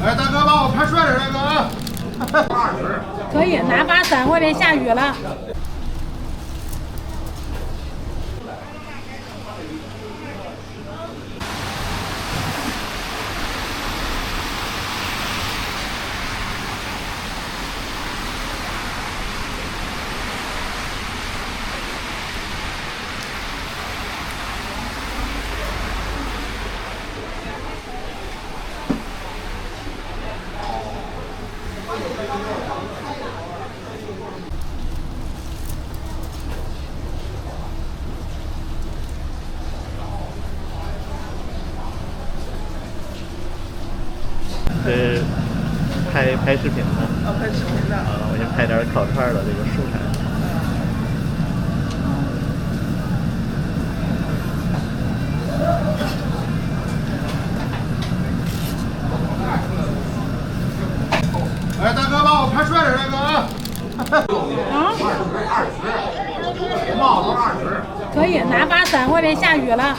哎，大哥，帮我拍帅点那个啊！可以，拿把伞，外面下雨了。拍视频的。哦，拍视频的。我先拍点烤串的这个素材。哎，大哥，帮我拍帅点那个啊！帽子20。可以，拿把伞，外面下雨了。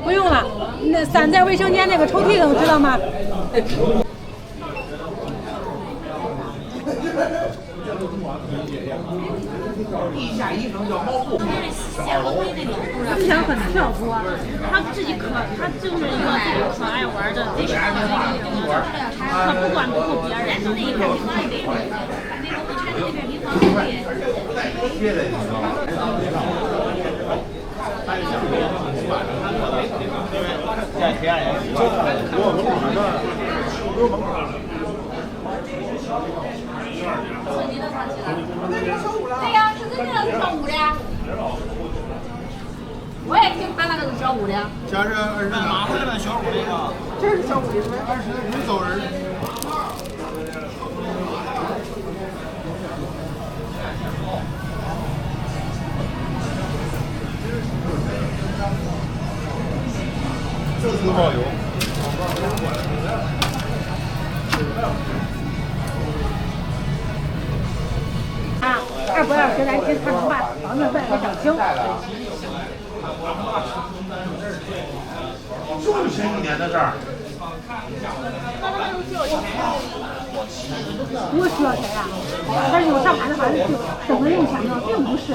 不用了，那伞在卫生间那个抽屉上，知道吗？地下一层叫猫步。思想很跳脱，他自己他就是一个自己可爱玩的，自己可不管不顾别人。对呀，是真正是跳舞的呀。我也听他那个是跳舞的呀。加上20。马会的小舞那个。这是小舞的20是走人。这次冒油。2不要学来听，他能把房子卖给小青。就是前几年的事儿。不需要钱呀，但是有上海的孩子就等着用钱呢，并不是，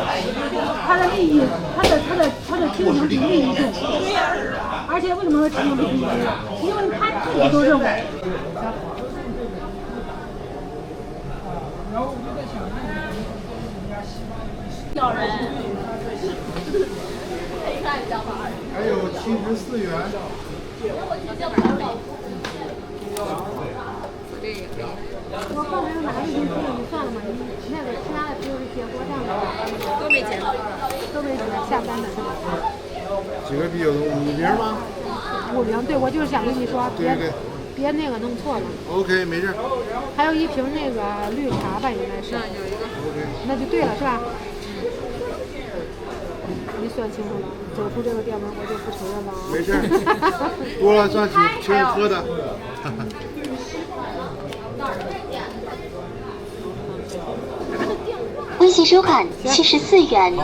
他的利益，他的亲情比利益重，而且为什么说亲情比利益重？因为他自己都认为。要人，还有74元。我后来拿了一瓶你算了嘛，你那个其他的只有一些锅上的都没钱，都没钱，下单的是吧？几个啤酒都5瓶吗5瓶，对，我就是想跟你说，别那个弄错了。OK， 没事。还有一瓶那个绿茶吧，应该是。有一个。那就对了，是吧？你算清楚了，走出这个店门我就不承认了。没事，多了算请人喝的。微信收款74元。